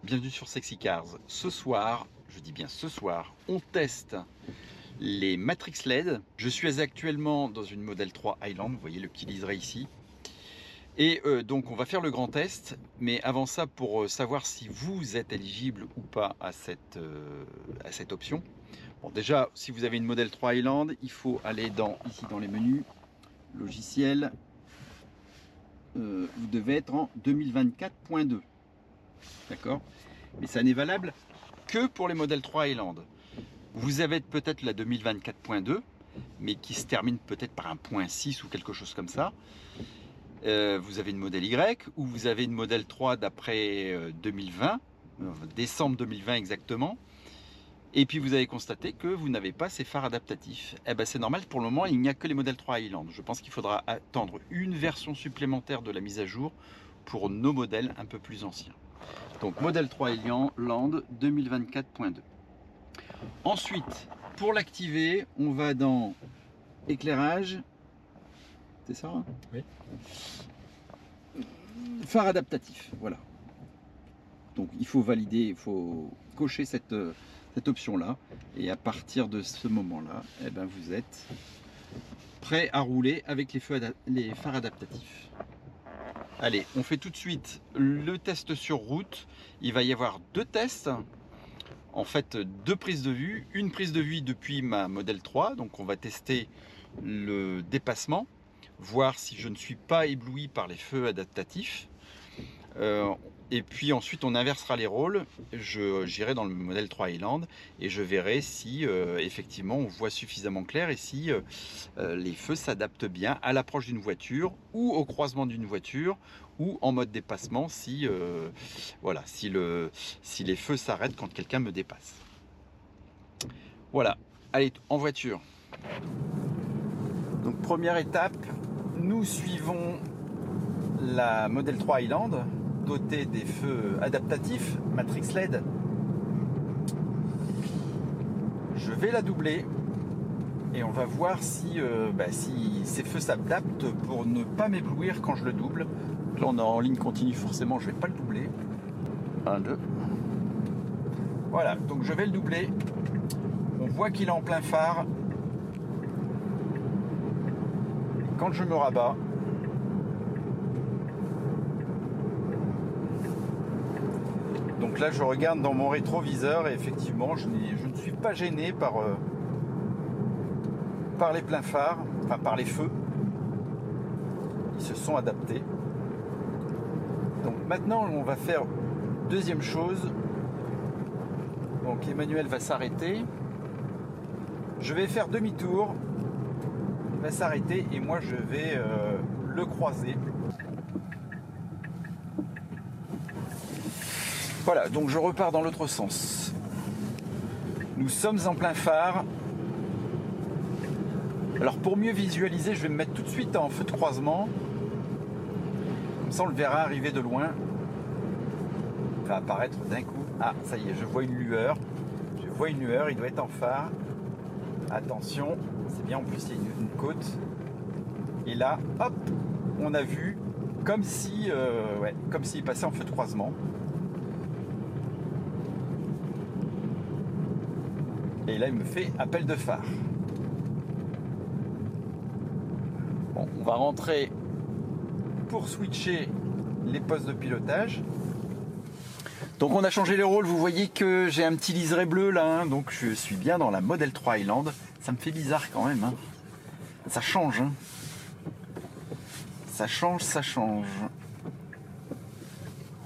Bienvenue sur Sexy Cars. Ce soir, je dis bien ce soir, on teste les Matrix LED. Je suis actuellement dans une Model 3 Highland, vous voyez le petit liseré ici. Et donc on va faire le grand test, mais avant ça, pour savoir si vous êtes éligible ou pas à cette option. Bon, déjà, si vous avez une Model 3 Highland, il faut aller ici dans les menus, logiciel. Vous devez être en 2024.2. D'accord? Mais ça n'est valable que pour les modèles 3 Highland. Vous avez peut-être la 2024.2, mais qui se termine peut-être par un point 6 ou quelque chose comme ça. Vous avez une modèle Y, ou vous avez une modèle 3 d'après 2020, décembre 2020 exactement. Et puis vous avez constaté que vous n'avez pas ces phares adaptatifs. Eh ben c'est normal, pour le moment il n'y a que les modèles 3 Highland. Je pense qu'il faudra attendre une version supplémentaire de la mise à jour pour nos modèles un peu plus anciens. Donc modèle 3 Highland 2024.2. Ensuite, pour l'activer, on va dans éclairage. C'est ça hein? Oui. Phare adaptatif, voilà. Donc il faut valider, il faut cocher cette option-là. Et à partir de ce moment-là, eh ben, vous êtes prêt à rouler avec les phares adaptatifs. Allez, on fait tout de suite le test sur route. Il va y avoir deux tests. En fait, deux prises de vue. Une prise de vue depuis ma Model 3. Donc on va tester le dépassement, voir si je ne suis pas ébloui par les feux adaptatifs. Et puis ensuite on inversera les rôles, j'irai dans le modèle 3 Highland et je verrai si effectivement on voit suffisamment clair et si les feux s'adaptent bien à l'approche d'une voiture ou au croisement d'une voiture ou en mode dépassement si, voilà, si les feux s'arrêtent quand quelqu'un me dépasse. Voilà, allez en voiture. Donc première étape, nous suivons la Model 3 Highland dotée des feux adaptatifs Matrix LED. Je vais la doubler et on va voir si ces feux s'adaptent pour ne pas m'éblouir quand je le double. Là on est en ligne continue, forcément je vais pas le doubler. 1, 2. Voilà, donc je vais le doubler. On voit qu'il est en plein phare. Quand je me rabats, donc là je regarde dans mon rétroviseur et effectivement je ne suis pas gêné par les pleins phares, enfin par les feux. Ils se sont adaptés. Donc maintenant on va faire deuxième chose. Donc Emmanuel va s'arrêter. Je vais faire demi-tour. Il va s'arrêter et moi je vais le croiser. Voilà, donc je repars dans l'autre sens. Nous sommes en plein phare. Alors pour mieux visualiser, je vais me mettre tout de suite en feu de croisement. Comme ça on le verra arriver de loin. Il va apparaître d'un coup. Ah, ça y est, je vois une lueur. Je vois une lueur, il doit être en phare. Attention, c'est bien, en plus il y a une côte. Et là, hop, on a vu comme si, comme s'il passait en feu de croisement. Et là, il me fait appel de phare. Bon, on va rentrer pour switcher les postes de pilotage. Donc on a changé les rôles, vous voyez que j'ai un petit liseré bleu là, hein, donc je suis bien dans la Model 3 Highland. Ça me fait bizarre quand même, hein. Ça change. Hein. Ça change, ça change.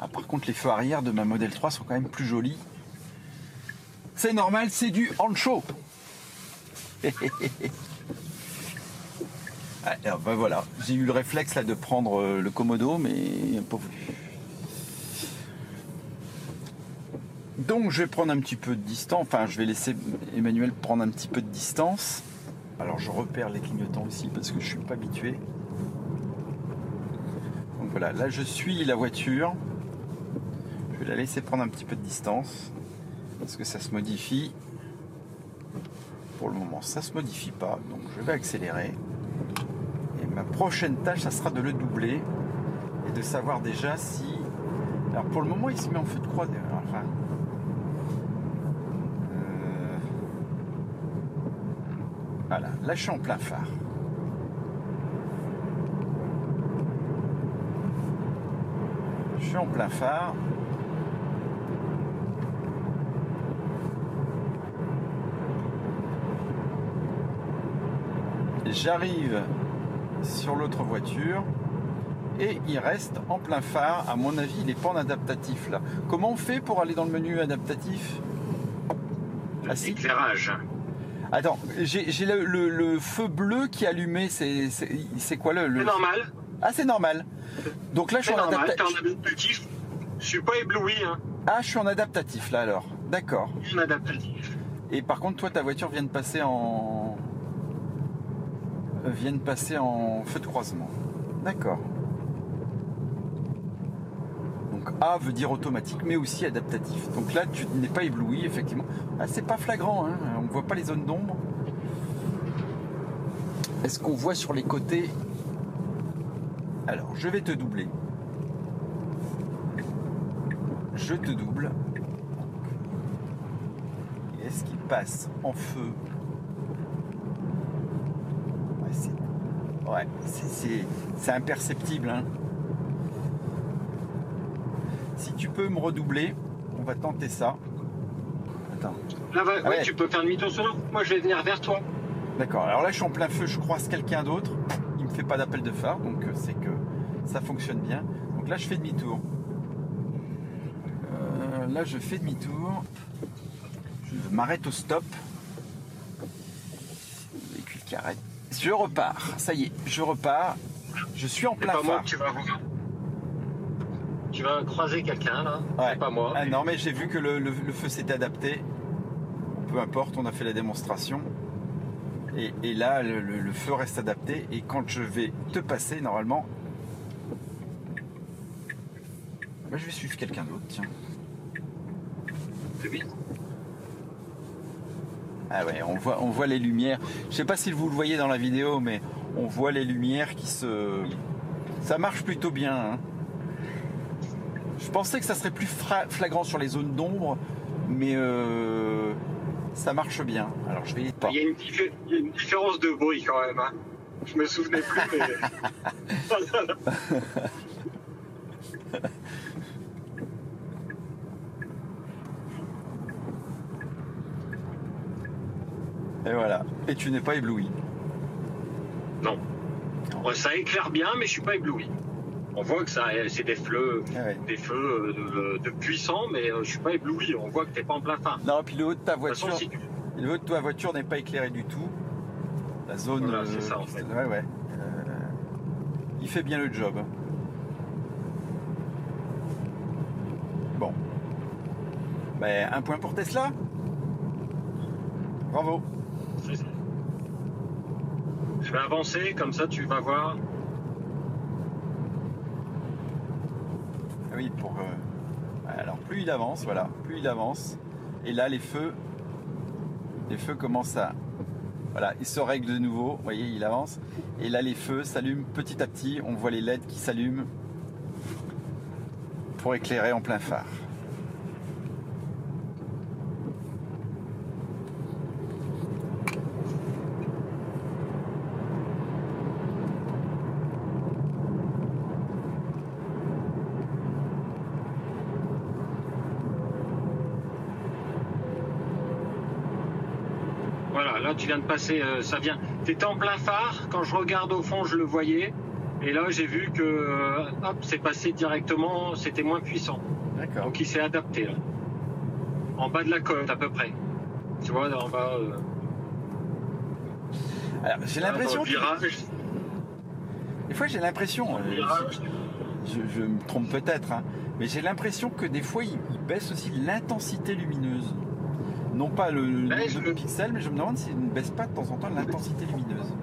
Ah, par contre les feux arrière de ma Model 3 sont quand même plus jolis. C'est normal, c'est du Ancho. Ah, ben voilà, j'ai eu le réflexe là de prendre le Komodo, mais pas voulu. Donc je vais prendre un petit peu de distance, enfin je vais laisser Emmanuel prendre un petit peu de distance. Alors je repère les clignotants aussi parce que je suis pas habitué. Donc voilà, là je suis la voiture. Je vais la laisser prendre un petit peu de distance parce que ça se modifie. Pour le moment ça se modifie pas, donc je vais accélérer. Et ma prochaine tâche ça sera de le doubler et de savoir déjà si Alors pour le moment, il se met en feu de croisière. Enfin, voilà, là je suis en plein phare. Je suis en plein phare. J'arrive sur l'autre voiture et il reste en plein phare. À mon avis, il n'est pas en adaptatif là. Comment on fait pour aller dans le menu adaptatif? Ah, si. Éclairage. Attends, j'ai le feu bleu qui est allumé. C'est quoi le... C'est normal. Ah, c'est normal. Donc là, je suis en adaptatif. Je suis pas ébloui. Hein. Ah, je suis en adaptatif là alors. D'accord. En adaptatif. Et par contre, toi, ta voiture vient de passer en feu de croisement. D'accord. Donc A veut dire automatique, mais aussi adaptatif. Donc là, tu n'es pas ébloui, effectivement. Ah, c'est pas flagrant, hein. On ne voit pas les zones d'ombre. Est-ce qu'on voit sur les côtés? Alors, je vais te doubler. Je te double. Et est-ce qu'il passe en feu? Ouais, c'est imperceptible. Hein. Si tu peux me redoubler, on va tenter ça. Attends. Là, ouais, tu peux faire demi-tour sur nous. Moi, je vais venir vers toi. D'accord. Alors là, je suis en plein feu, je croise quelqu'un d'autre. Il me fait pas d'appel de phare, donc c'est que ça fonctionne bien. Donc là, je fais demi-tour. Là, je fais demi-tour. Je m'arrête au stop. Le véhicule qui arrête. Je repars. Ça y est, je repars. Je suis en plein phare. Moi, tu vas croiser quelqu'un là. Ouais. C'est pas moi. Ah non, mais j'ai vu que le feu s'était adapté. Peu importe, on a fait la démonstration. Et là, le feu reste adapté. Et quand je vais te passer, normalement, bah, je vais suivre quelqu'un d'autre. Tiens. C'est vite. Ah ouais, on voit les lumières. Je sais pas si vous le voyez dans la vidéo, mais on voit les lumières qui se... Ça marche plutôt bien. Hein. Je pensais que ça serait plus flagrant sur les zones d'ombre, mais ça marche bien. Alors je vais pas. Il y a une différence de bruit quand même. Hein. Je me souvenais plus, mais... Et voilà. Et tu n'es pas ébloui. Non. Ça éclaire bien, mais je suis pas ébloui. On voit que c'est des feux, des feux de puissants, mais je suis pas ébloui. On voit que t'es pas en plein phare. Non, puis le haut de ta voiture, le haut de ta voiture n'est pas éclairé du tout. La zone. Voilà, c'est ça en fait. Ouais. Il fait bien le job. Bon. Ben, un point pour Tesla. Bravo. Je vais avancer, comme ça tu vas voir. Oui, alors plus il avance, voilà, plus il avance. Et là, les feux commencent à... Voilà, ils se règlent de nouveau. Vous voyez, il avance. Et là, les feux s'allument petit à petit. On voit les LED qui s'allument pour éclairer en plein phare. Voilà, là tu viens de passer, ça vient. T'étais en plein phare, quand je regarde au fond je le voyais, et là j'ai vu que hop, c'est passé directement, c'était moins puissant. D'accord. Donc il s'est adapté là. En bas de la côte à peu près. Tu vois, là en bas. Alors j'ai l'impression. Des fois j'ai l'impression. Je me trompe peut-être, hein, mais j'ai l'impression que des fois il baisse aussi l'intensité lumineuse. Non pas le nombre de pixels, mais je me demande s'il ne baisse pas de temps en temps l'intensité lumineuse.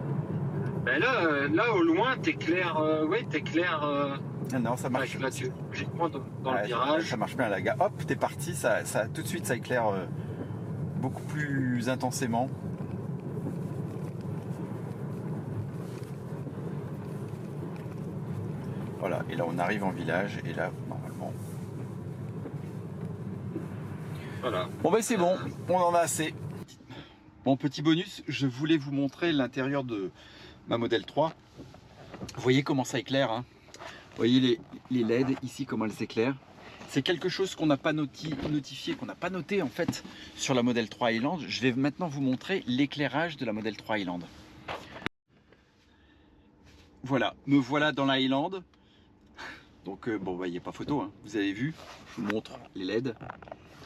Ben là au loin, t'éclaires. Ah non, ça marche. Là, dans le virage. Ça marche bien, là, gars. Hop, t'es parti, ça, tout de suite, ça éclaire beaucoup plus intensément. Voilà, et là, on arrive en village, et là, normalement, Voilà. Bon ben c'est bon, on en a assez. Bon, petit bonus, je voulais vous montrer l'intérieur de ma Model 3. Vous voyez comment ça éclaire, hein. Vous voyez les LED ici, comment elles s'éclairent. C'est quelque chose qu'on n'a pas notifié, qu'on n'a pas noté en fait sur la Model 3 Highland. Je vais maintenant vous montrer l'éclairage de la Model 3 Highland. Voilà, me voilà dans la Highland. Donc bon, bah, il n'y a pas photo, hein. Vous avez vu, je vous montre les LED.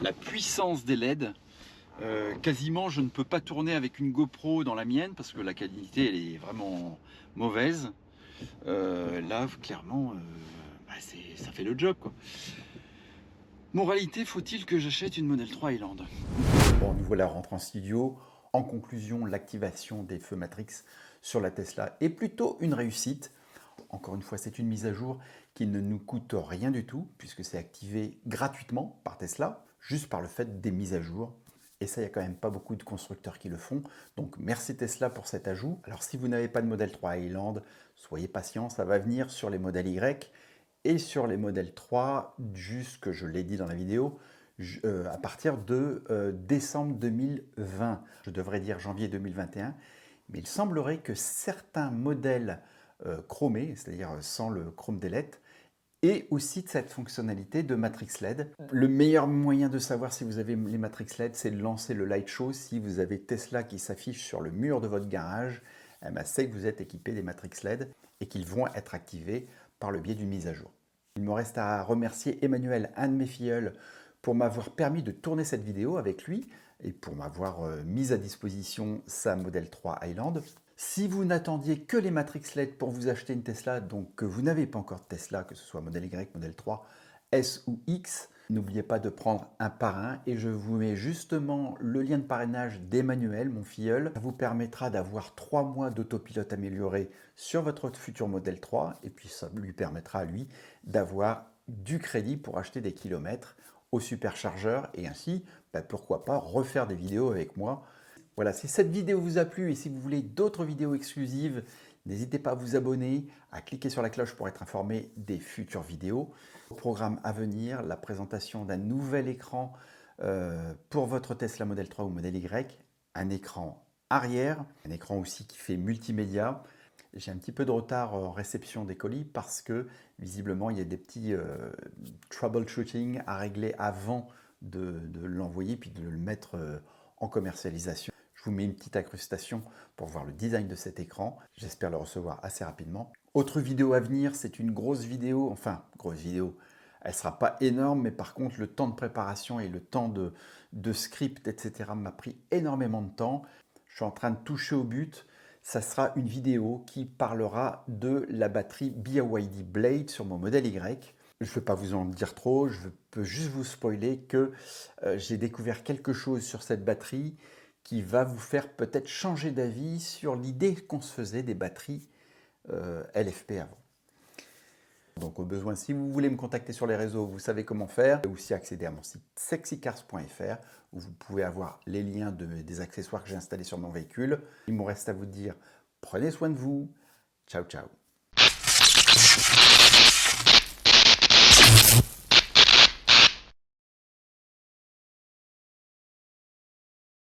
La puissance des LED. Quasiment je ne peux pas tourner avec une GoPro dans la mienne parce que la qualité elle est vraiment mauvaise. Là clairement bah, ça fait le job quoi. Moralité, faut-il que j'achète une Model 3 Highland? Bon, nous voilà rentrés en studio. En conclusion, l'activation des feux Matrix sur la Tesla est plutôt une réussite. Encore une fois, c'est une mise à jour qui ne nous coûte rien du tout puisque c'est activé gratuitement par Tesla, juste par le fait des mises à jour. Et ça, il n'y a quand même pas beaucoup de constructeurs qui le font. Donc, merci Tesla pour cet ajout. Alors, si vous n'avez pas de Model 3 Highland, soyez patient, ça va venir sur les modèles Y et sur les modèles 3, jusque, je l'ai dit dans la vidéo, à partir de décembre 2020. Je devrais dire janvier 2021. Mais il semblerait que certains modèles chromés, c'est-à-dire sans le chrome delete, et aussi de cette fonctionnalité de Matrix LED. Le meilleur moyen de savoir si vous avez les Matrix LED, c'est de lancer le Light Show. Si vous avez Tesla qui s'affiche sur le mur de votre garage, eh ben, c'est que vous êtes équipé des Matrix LED et qu'ils vont être activés par le biais d'une mise à jour. Il me reste à remercier Emmanuel, un de mes filleuls, pour m'avoir permis de tourner cette vidéo avec lui et pour m'avoir mis à disposition sa Model 3 Highland. Si vous n'attendiez que les Matrix LED pour vous acheter une Tesla, donc que vous n'avez pas encore de Tesla, que ce soit Model Y, Model 3, S ou X, n'oubliez pas de prendre un par un et je vous mets justement le lien de parrainage d'Emmanuel, mon filleul. Ça vous permettra d'avoir 3 mois d'autopilote amélioré sur votre futur Model 3 et puis ça lui permettra à lui d'avoir du crédit pour acheter des kilomètres au superchargeur et ainsi, bah, pourquoi pas refaire des vidéos avec moi. Voilà, si cette vidéo vous a plu et si vous voulez d'autres vidéos exclusives, n'hésitez pas à vous abonner, à cliquer sur la cloche pour être informé des futures vidéos. Au programme à venir, la présentation d'un nouvel écran pour votre Tesla Model 3 ou Model Y, un écran arrière, un écran aussi qui fait multimédia. J'ai un petit peu de retard en réception des colis parce que visiblement il y a des petits troubleshooting à régler avant de l'envoyer puis de le mettre en commercialisation. Je vous mets une petite incrustation pour voir le design de cet écran. J'espère le recevoir assez rapidement. Autre vidéo à venir, c'est une grosse vidéo, enfin grosse vidéo. Elle ne sera pas énorme, mais par contre le temps de préparation et le temps de script, etc. m'a pris énormément de temps. Je suis en train de toucher au but. Ça sera une vidéo qui parlera de la batterie BYD Blade sur mon modèle Y. Je ne vais pas vous en dire trop, je peux juste vous spoiler que j'ai découvert quelque chose sur cette batterie qui va vous faire peut-être changer d'avis sur l'idée qu'on se faisait des batteries LFP avant. Donc au besoin, si vous voulez me contacter sur les réseaux, vous savez comment faire. Ou aussi accéder à mon site sexycars.fr où vous pouvez avoir les liens des accessoires que j'ai installés sur mon véhicule. Il me reste à vous dire, prenez soin de vous. Ciao, ciao.